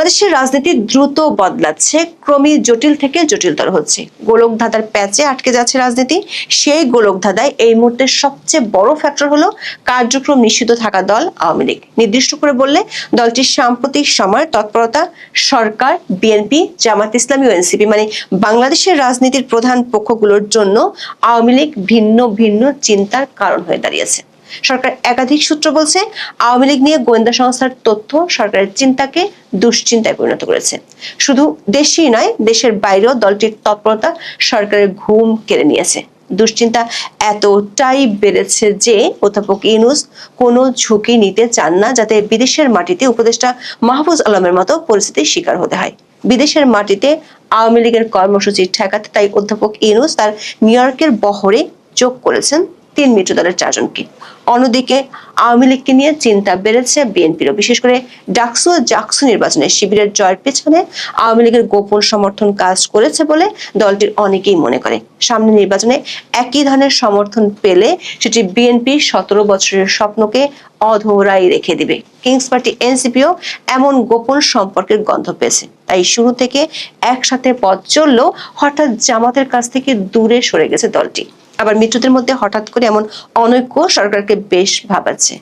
বাংলাদেশের রাজনীতি দ্রুত বদলাচ্ছে, ক্রমেই জটিল থেকে জটিলতর হচ্ছে। গোলকধাঁধার প্যাচে আটকে যাচ্ছে রাজনীতি। সেই গোলকধাঁধায় এই মুহূর্তে সবচেয়ে বড় ফ্যাক্টর হলো কার্যক্রম নিষিদ্ধ থাকা দল আওয়ামী লীগ। নির্দিষ্ট করে বললে দলটির সাম্প্রতিক সময়ের তৎপরতা সরকার, বিএনপি, জামাত ইসলামী ও এনসিপি মানে বাংলাদেশের রাজনীতির প্রধান পক্ষগুলোর জন্য আওয়ামী লীগ ভিন্ন ভিন্ন চিন্তার কারণ হয়ে দাঁড়িয়েছে। সরকার একাধিক সূত্র বলছে, আওয়ামী লীগ নিয়ে গোয়েন্দা সংস্থার তথ্য সরকারের চিন্তাকে দুশ্চিন্তায় পরিণত করেছে। শুধু দেশেই নয়, দেশের বাইরেও দলটির তৎপরতা সরকারের ঘুম কেড়ে নিয়েছে। দুশ্চিন্তা এতটাই বেড়েছে যে অধ্যাপক ইউনূস কোনো ঝুঁকি নিতে চান না, যাতে বিদেশের মাটিতে উপদেষ্টা মাহফুজ আলমের মতো পরিস্থিতির শিকার হতে হয়। বিদেশের মাটিতে আওয়ামী লীগের কর্মসূচি ঠেকাতে তাই অধ্যাপক ইউনূস তার নিউ ইয়র্কের বহরে যোগ করেছেন 3 মিত্র দলের 4 জনকে। অন্যদিকে আওয়ামী লীগকে নিয়ে চিন্তা বেড়েছে বিএনপিরও। বিশেষ করে ডাকসু ও জাকসু নির্বাচনে শিবিরের জয়ের পেছনে আওয়ামী লীগের গোপন সমর্থন কাজ করেছে বলে দলটির অনেকেই মনে করে। সামনে নির্বাচনে একই ধরনের সমর্থন পেলে সেটি বিএনপির 17 বছরের স্বপ্নকে অধরাই রেখে দিবে। কিংস পার্টি এনসিপিও এমন গোপন সম্পর্কের গন্ধ পেয়েছে। তাই শুরু থেকে একসাথে পথ চললেও হঠাৎ জামাতের কাছ থেকে দূরে সরে গেছে দলটি। আবার মিত্রদের মধ্যে হঠাৎ করে এমন অনৈক্য সরকারকে বেশ ভাবাচ্ছে।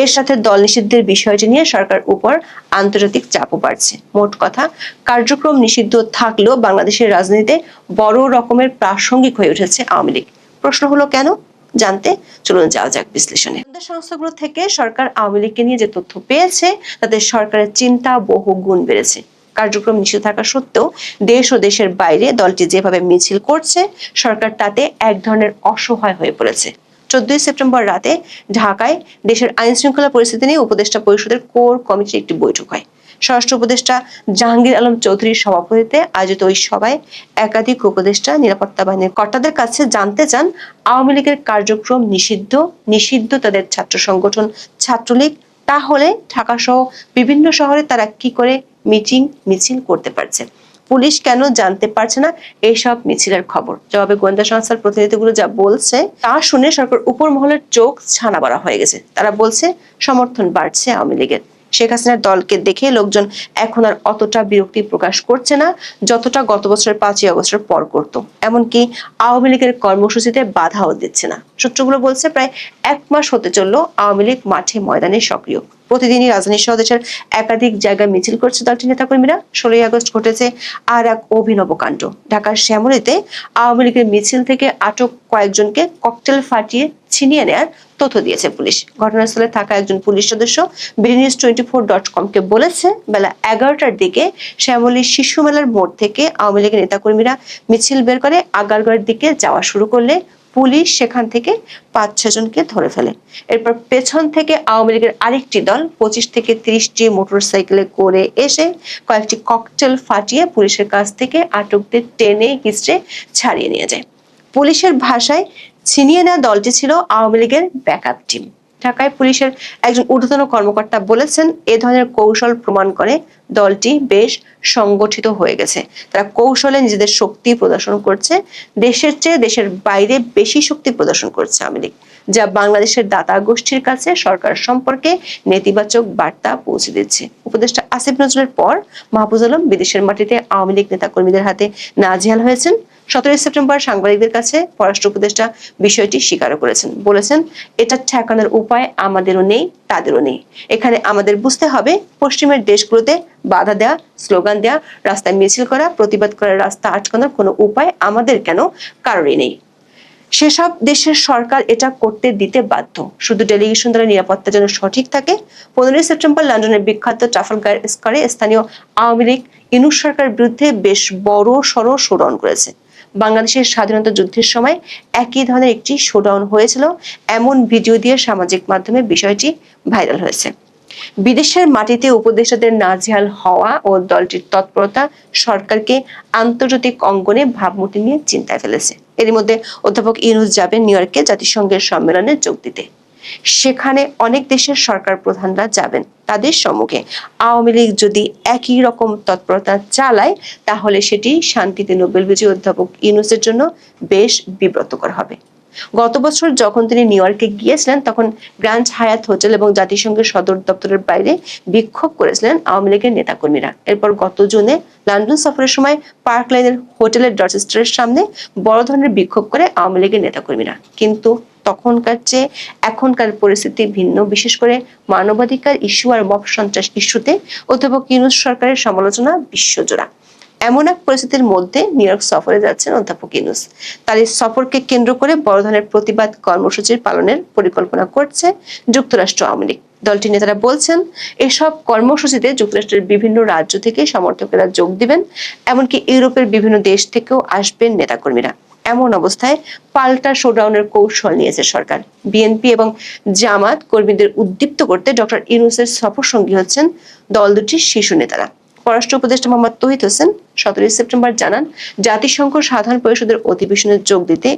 এর সাথে দল নিষিদ্ধের বিষয়টি নিয়ে সরকার উপর আন্তর্জাতিক চাপও বাড়ছে। মোট কথা, কার্যক্রম নিষিদ্ধ থাকলেও বাংলাদেশের রাজনীতিতে বড় রকমের প্রাসঙ্গিক হয়ে উঠেছে আওয়ামী লীগ। প্রশ্ন হলো কেন? জানতে চলুন যাওয়া যাক বিশ্লেষণে। সংস্থাগুলো থেকে সরকার আওয়ামী লীগকে নিয়ে যে তথ্য পেয়েছে তাতে সরকারের চিন্তা বহু গুণ বেড়েছে। কার্যক্রম নিষিদ্ধ থাকা সত্ত্বেও দেশ ও দেশের বাইরে দলটি যেভাবে মিছিল করছে, সরকার তাতে এক ধরনের অসহায় হয়ে পড়েছে। 14 সেপ্টেম্বর রাতে ঢাকায় দেশের আইন শৃঙ্খলা পরিস্থিতি নিয়ে উপদেষ্টা পরিষদের কোর কমিটির একটি বৈঠক হয়। স্বরাষ্ট্র উপদেষ্টা জাহাঙ্গীর আলম চৌধুরীর সভাপতিত্বে আয়োজিত ওই সভায় একাধিক উপদেষ্টা নিরাপত্তা বাহিনীর কর্তাদের কাছে জানতে চান, আওয়ামী লীগের কার্যক্রম নিষিদ্ধ তাদের ছাত্র সংগঠন ছাত্রলীগ, তাহলে ঢাকা সহ বিভিন্ন শহরে তারা কি করে মিছিল করতে পারছে? পুলিশ কেন জানতে পারছে না এইসব মিছিলের খবর? জবাবে গোয়েন্দা সংস্থার প্রতিনিধিগুলো যা বলছে তা শুনে সরকার উপর মহলের চোখ ছানা বড়া হয়ে গেছে। তারা বলছে সমর্থন বাড়ছে আওয়ামী লীগের। শেখ হাসিনার দলকে দেখে লোকজন এখন আর অতটা বিরক্তি প্রকাশ করছে না যতটা গত বছরের 5ই আগস্টের পর করত। এমনকি আওয়ামী লীগের কর্মসূচিতে বাধাও দিচ্ছে না। সূত্রগুলো বলছে, প্রায় 1 মাস হতে চলল আওয়ামী লীগ মাঠে ময়দানে সক্রিয়। প্রতিদিনই রাজধানী সহ দেশের একাধিক জায়গায় মিছিল করছে দলটির নেতাকর্মীরা। 16 আগস্ট ঘটেছে আর এক অভিনব কাণ্ড। ঢাকার শ্যামলীতে আওয়ামী লীগের মিছিল থেকে আটক কয়েকজনকে ককটেল ফাটিয়ে ছিনিয়ে নেয়ার তথ্য দিয়েছে পুলিশ। ঘটনাস্থলে থাকা একজন পুলিশ সদস্য BDNews24.com কে বলেছে, বেলা 11টার দিকে শ্যামলী শিশু মেলার মোড় থেকে আওয়ামী লীগের নেতাকর্মীরা মিছিল বের করে আগারগাঁওয়ের দিকে যাওয়া শুরু করলে পুলিশ সেখান থেকে 5-6 জনকে ধরে ফেলে। এরপর পেছন থেকে আওয়ামী লীগের আরেকটি দল 25 থেকে 30টি মোটরসাইকেলে করে এসে কয়েকটি ককটেল ফাটিয়ে পুলিশের কাছ থেকে আটকদের টেনে হিঁচড়ে ছাড়িয়ে নিয়ে যায়। পুলিশের ভাষায় ছিনিয়ে নেওয়া দলটি ছিল আওয়ামী লীগের ব্যাকআপ টিম। ঢাকায় পুলিশের একজন ঊর্ধ্বতন কর্মকর্তা বলেছেন, এ ধরনের কৌশল প্রমাণ করে দলটি বেশ সংগঠিত হয়ে গেছে। তারা কৌশলে নিজেদের শক্তি প্রদর্শন করছে। দেশের চেয়ে দেশের বাইরে বেশি শক্তি প্রদর্শন করছে আওয়ামী লীগ, যা বাংলাদেশের দাতা গোষ্ঠীর কাছে সরকার সম্পর্কে নেতিবাচক বার্তা পৌঁছে দিচ্ছে। উপদেষ্টা আসিফ নজরুলের পর মাহফুজ আলম বিদেশের মাটিতে আওয়ামী লীগ নেতাকর্মীদের হাতে নাজেহাল হয়েছেন। 17 সেপ্টেম্বর সাংবাদিকদের কাছে পররাষ্ট্র উপদেষ্টা বিষয়টি স্বীকার করেছেন। বলেছেন, এটা ঠেকানোর উপায় আমাদেরও নেই, তাদেরও নেই। এখানে আমাদের বুঝতে হবে, পশ্চিমের দেশগুলোতে বাধা দেয়া, স্লোগান দেয়া, রাস্তায় মিছিল করা, প্রতিবাদ করার রাস্তা আটকানোর কোনো উপায় আমাদের কেন কারোরই নেই। সেসব দেশের সরকার এটা করতে দিতে বাধ্য। শুধু ডেলিগেশন দ্বারা নিরাপত্তা যেন সঠিক থাকে। 15 সেপ্টেম্বর লন্ডনের বিখ্যাত ট্রাফালগার স্কয়ারে স্থানীয় আওয়ামী লীগ ইউনূস সরকারের বিরুদ্ধে বেশ বড় সড় শোডাউন করেছে। বাংলাদেশের স্বাধীনতা যুদ্ধের সময় একই ধরনের একটি শোডাউন হয়েছিল, এমন ভিডিও দিয়ে সামাজিক মাধ্যমে বিষয়টি ভাইরাল হয়েছে। বিদেশের মাটিতে উপদেষ্টাদের নাজেহাল হওয়া ও দলটির তৎপরতা সরকারকে আন্তর্জাতিক অঙ্গনে ভাবমূর্তি নিয়ে চিন্তায় ফেলেছে। এরই মধ্যে অধ্যাপক ইউনূস যাবেন নিউ ইয়র্কে জাতিসংঘের সম্মেলনে যোগ দিতে। সেখানে অনেক দেশের সরকার প্রধানরা যাবেন। তাদের সম্মুখে আওয়ামী লীগ যদি একই রকম তৎপরতা চালায়, তাহলে সেটি শান্তিতে নোবেল বিজয়ী অধ্যাপক ইউনূসের জন্য বেশ বিব্রতকর হবে। গত বছর যখন তিনি নিউ ইয়র্কে গিয়েছিলেন তখন গ্র্যান্ড হায়াত হোটেল এবং জাতিসংঘের সদর দপ্তরের বাইরে বিক্ষোভ করেছিলেন আওয়ামী লীগের নেতাকর্মীরা। এরপর গত জুনে লন্ডন সফরের সময় পার্ক লাইনের হোটেলের ডরচেস্টারের সামনে বড় ধরনের বিক্ষোভ করে আওয়ামী লীগের নেতাকর্মীরা। কিন্তু তখনকার চেয়ে এখনকার পরিস্থিতি ভিন্ন, বিশেষ করে মানবাধিকার ইস্যু আর মব সন্ত্রাস ইস্যুতে অধ্যাপক ইউনূস সরকারের সমালোচনা বিশ্বজোড়া। এমন এক পরিস্থিতির মধ্যে নিউ ইয়র্ক সফরে যাচ্ছেন অধ্যাপক ইউনূস। তার এই সফরকে কেন্দ্র করে বড় ধরনের প্রতিবাদ কর্মসূচির পালনের পরিকল্পনা করছে যুক্তরাষ্ট্র আওয়ামী লীগ। দলটির নেতারা বলছেন এসব কর্মসূচিতে যুক্তরাষ্ট্রের বিভিন্ন রাজ্য থেকে সমর্থকেরা যোগ দিবেন, এমনকি ইউরোপের বিভিন্ন দেশ থেকেও আসবেন নেতাকর্মীরা। এমন অবস্থায় পাল্টা শোডাউনের কৌশল নিয়েছে সরকার। বিএনপি এবং জামাত কর্মীদের উদ্দীপ্ত করতে ডক্টর ইউনূসের সফর সঙ্গী হচ্ছেন দল দুটির শীর্ষ নেতারা। পররাষ্ট্র উপদেষ্টা মোহাম্মদ তৌহিদ হোসেন 17 সেপ্টেম্বর জানান, জাতিসংঘ সাধারণ পরিষদের অধিবেশনে যোগ দিতে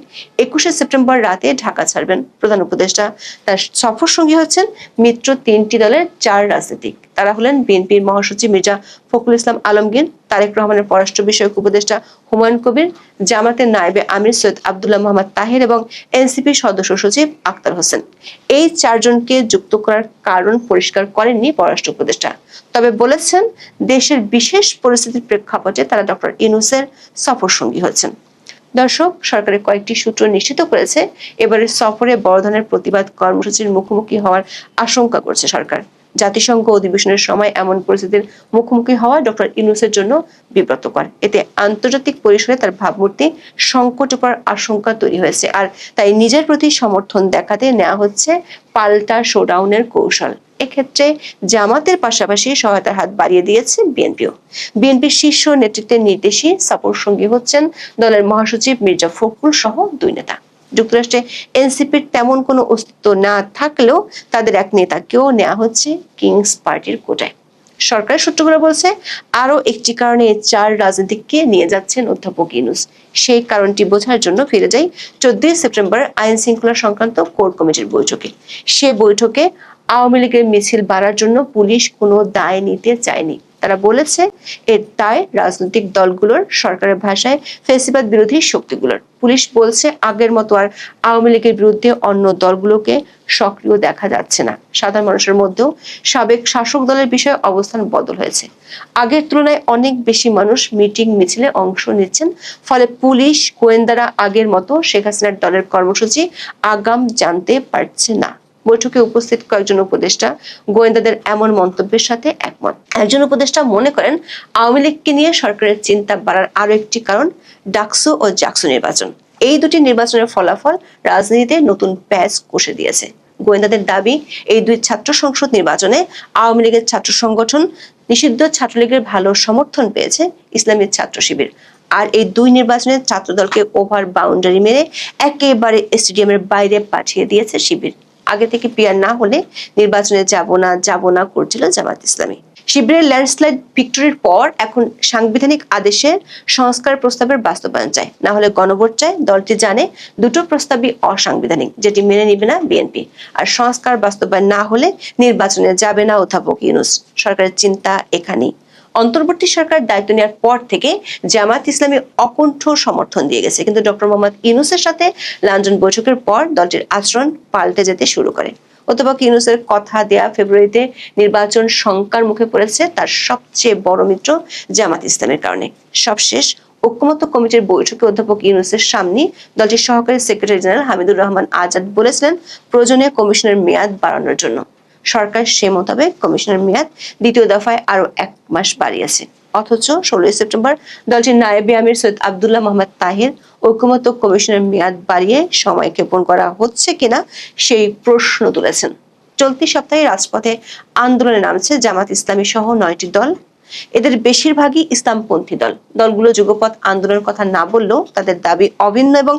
21 সেপ্টেম্বর রাতে ঢাকা ছাড়বেন। প্রধান উপদেষ্টা তার সফর সঙ্গী হচ্ছেন মিত্র 3টি দলের 4 রাজনীতিক। তারা হলেন বিএনপির মহাসচিব মির্জা ফখরুল ইসলাম আলমগীর, তারেক রহমানের পররাষ্ট্র বিষয়ক উপদেষ্টা হুমায়ুন কবির, জামাতের নায়েবে আমির সৈয়দ আব্দুল্লাহ মোহাম্মদ তাহির এবং এনসিপির সদস্য সচিব আক্তার হোসেন। এই 4 জনকে যুক্ত করার কারণ পরিষ্কার করেননি পররাষ্ট্র উপদেষ্টা, তবে বলেছেন দেশের বিশেষ পরিস্থিতির প্রেক্ষাপটে তারা ডক্টর ইউনূসের সফর সঙ্গী হচ্ছেন। দর্শক, সরকারের কয়েকটি সূত্র নিশ্চিত করেছে এবারের সফরে বড় ধরনের প্রতিবাদ কর্মসূচির মুখোমুখি হওয়ার আশঙ্কা করছে সরকার। জাতিসংঘ অধিবেশনের সময় এমন পরিস্থিতির মুখোমুখি হওয়া ডক্টর ইউনূসের জন্য বিব্রতকর। এতে আন্তর্জাতিক পরিসরে তার ভাবমূর্তি সংকটে পড়ার আশঙ্কা তৈরি হয়েছে, আর তাই নিজের প্রতি সমর্থন দেখাতে নেওয়া হচ্ছে পাল্টা শোডাউনের কৌশল। এক্ষেত্রে জামাতের পাশাপাশি সহায়তার হাত বাড়িয়ে দিয়েছে বিএনপিও। বিএনপির শীর্ষ নেতৃত্বের নির্দেশে সফর সঙ্গী হচ্ছেন দলের মহাসচিব মির্জা ফখরুল সহ 2 নেতা। যুক্তরাষ্ট্রে এনসিপির তেমন কোনো অস্তিত্ব না থাকলেও তাদের এক নেতাকেও নেওয়া হচ্ছে কিংস পার্টির কোটায়। সরকারের সূত্রগুলো বলছে আরো একটি কারণে 4 রাজনীতিককে নিয়ে যাচ্ছেন অধ্যাপক ইউনূস। সেই কারণটি বোঝার জন্য ফিরে যাই 14 সেপ্টেম্বর আইন শৃঙ্খলা সংক্রান্ত কোর কমিটির বৈঠকে। সে বৈঠকে আওয়ামী লীগের মিছিল বাড়ার জন্য পুলিশ কোনো দায় নিতে চায়নি। তারা বলেছে এর দায় রাজনৈতিক দলগুলোর, সরকারের ভাষায় ফ্যাসিবাদ বিরোধী শক্তিগুলোর। পুলিশ বলছে আগের মতো আর আওয়ামী লীগের বিরুদ্ধে অন্য দলগুলোকে সক্রিয় দেখা যাচ্ছে না। সাধারণ মানুষের মধ্যেও সাবেক শাসক দলের বিষয়ে অবস্থান বদল হয়েছে। আগের তুলনায় অনেক বেশি মানুষ মিটিং মিছিলে অংশ নিচ্ছেন, ফলে পুলিশ গোয়েন্দারা আগের মতো শেখ হাসিনার দলের কর্মসূচি আগাম জানতে পারছে না। বৈঠকে উপস্থিত কয়েকজন উপদেষ্টা গোয়েন্দাদের এমন মন্তব্যের সাথে একমত। একজন উপদেষ্টা মনে করেন আওয়ামী লীগকে নিয়ে সরকারের চিন্তা বাড়ার আরো একটি কারণ ডাকসু ও জাকসু নির্বাচন। এই দুটি নির্বাচনের ফলাফল রাজনীতিতে নতুন প্যাচ কষে দিয়েছে। গোয়েন্দাদের দাবি এই 2 ছাত্র সংসদ নির্বাচনে আওয়ামী লীগের ছাত্র সংগঠন নিষিদ্ধ ছাত্রলীগের ভালো সমর্থন পেয়েছে ইসলামী ছাত্র শিবির। আর এই 2 নির্বাচনে ছাত্রদলকে ওভার বাউন্ডারি মেরে একেবারে স্টেডিয়ামের বাইরে পাঠিয়ে দিয়েছে শিবির। আগে থেকে পিয়ার না হলে নির্বাচনে যাব না করছিল জামাত ইসলামী। শিবিরের ল্যান্ডস্লাইড ভিক্টরির পর এখন সাংবিধানিক আদেশের সংস্কার প্রস্তাবের বাস্তবায়ন চায়, না হলে গণভোট চায়। দলটি জানে দুটো প্রস্তাবই অসাংবিধানিক, যেটি মেনে নিবে না বিএনপি। আর সংস্কার বাস্তবায়ন না হলে নির্বাচনে যাবে না অধ্যাপক ইউনূস। সরকারের চিন্তা এখানেই। অন্তর্বর্তী সরকার দায়িত্ব নেওয়ার পর থেকে জামাত ইসলামী অকুণ্ঠ সমর্থন দিয়ে গেছে, কিন্তু ডক্টর মোহাম্মদ ইউনূসের সাথে লন্ডন বৈঠকের পর দলটির আচরণ পাল্টে যেতে শুরু করে। অধ্যাপক ইউনূসের কথা দেয়া ফেব্রুয়ারিতে নির্বাচন শঙ্কার মুখে পড়েছে তার সবচেয়ে বড় মিত্র জামাত ইসলামের কারণে। সবশেষ ঐক্যমত্য কমিটির বৈঠকে অধ্যাপক ইউনূসের সামনে দলটির সহকারী সেক্রেটারি জেনারেল হামিদুর রহমান আজাদ বলেছিলেন প্রয়োজনে কমিশনের মেয়াদ বাড়ানোর জন্য। সরকার সে মোতাবেক কমিশনের মেয়াদ 2য় দফায় আরো 1 মাস বাড়িয়েছে। অথচ 16 সেপ্টেম্বর দলটির নায়েবে আমির সৈয়দ আব্দুল্লাহ মোহাম্মদ তাহির ঐক্যমত্য কমিশনের মেয়াদ বাড়িয়ে সময় ক্ষেপণ করা হচ্ছে কিনা সেই প্রশ্ন তুলেছেন। চলতি সপ্তাহে রাজপথে আন্দোলনে নামছে জামাত ইসলামী সহ 9টি দল। এদের বেশিরভাগই ইসলামপন্থী দল। দলগুলো যুগপৎ আন্দোলনের কথা না বললেও তাদের দাবি অভিন্ন এবং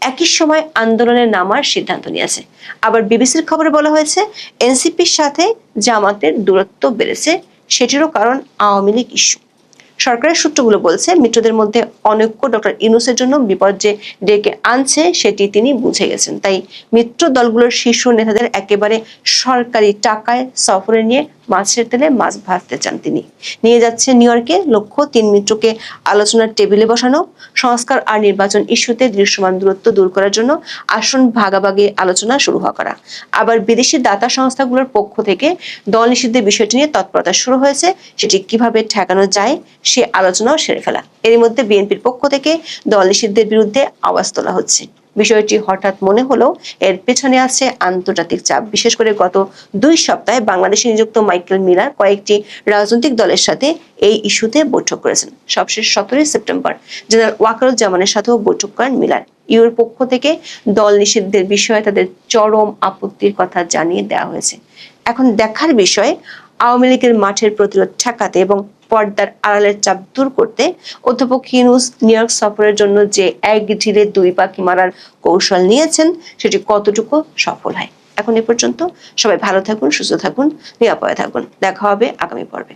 একই সময় আন্দোলনে নামার সিদ্ধান্ত নিয়েছে। আবার বিবিসির খবরে বলা হয়েছে এনসিপির সাথে জামাতের দূরত্ব বেড়েছে, সেটিরও কারণ আওয়ামী লীগ ইস্যু। সরকারের সূত্রগুলো বলছে মিত্রদের মধ্যে অনৈক্য ডক্টর ইউনূসের জন্য বিপদ যে ডেকে আনছে সেটি তিনি বুঝে গেছেন। তাই মিত্র দলগুলোর শীর্ষ নেতাদের একেবারে সরকারি টাকায় সফরে নিয়ে মাছের তেলে মাছ ভাজতে চান তিনি। নিয়ে যাচ্ছে নিউ ইয়র্কে, লক্ষ্য 3 মিত্রকে আলোচনার টেবিলে বসানো। সংস্কার আর নির্বাচন ইস্যুতে দৃশ্যমান দূরত্ব দূর করার জন্য আসন ভাগাভাগি আলোচনা শুরু করা। আবার বিদেশি দাতা সংস্থাগুলোর পক্ষ থেকে দল নিষিদ্ধের বিষয়টি নিয়ে তৎপরতা শুরু হয়েছে, সেটি কিভাবে ঠেকানো যায় সে আলোচনাও সেরে ফেলা। এর মধ্যে বিএনপির পক্ষ থেকে দল নিষিদ্ধের বিরুদ্ধে আওয়াজ তোলা হচ্ছে। বিষয়টি হঠাৎ মনে হলো এর পেছনে আছে আন্তর্জাতিক চাপ। বিশেষ করে গত 2 সপ্তাহে বাংলাদেশে নিযুক্ত মাইকেল মিলার কয়েকটি রাজনৈতিক দলের সাথে এই ইস্যুতে বৈঠক করেছেন। সবশেষ 17 সেপ্টেম্বর জেনারেল ওয়াকারুজ্জামানের সাথেও বৈঠক করেন মিলার। ইউর পক্ষ থেকে দল নিষিদ্ধের বিষয়ে তাদের চরম আপত্তির কথা জানিয়ে দেওয়া হয়েছে। এখন দেখার বিষয়, আওয়ামী লীগের মাঠের প্রতিরোধ ঠেকাতে এবং পর্দার আড়ালের চাপ দূর করতে অধ্যাপক ইউনূস নিউ ইয়র্ক সফরের জন্য যে এক ঢিলে 2 পাখি মারার কৌশল নিয়েছেন সেটি কতটুকু সফল হয়। এখন এ পর্যন্ত। সবাই ভালো থাকুন, সুস্থ থাকুন, নিরাপদে থাকুন। দেখা হবে আগামী পর্বে।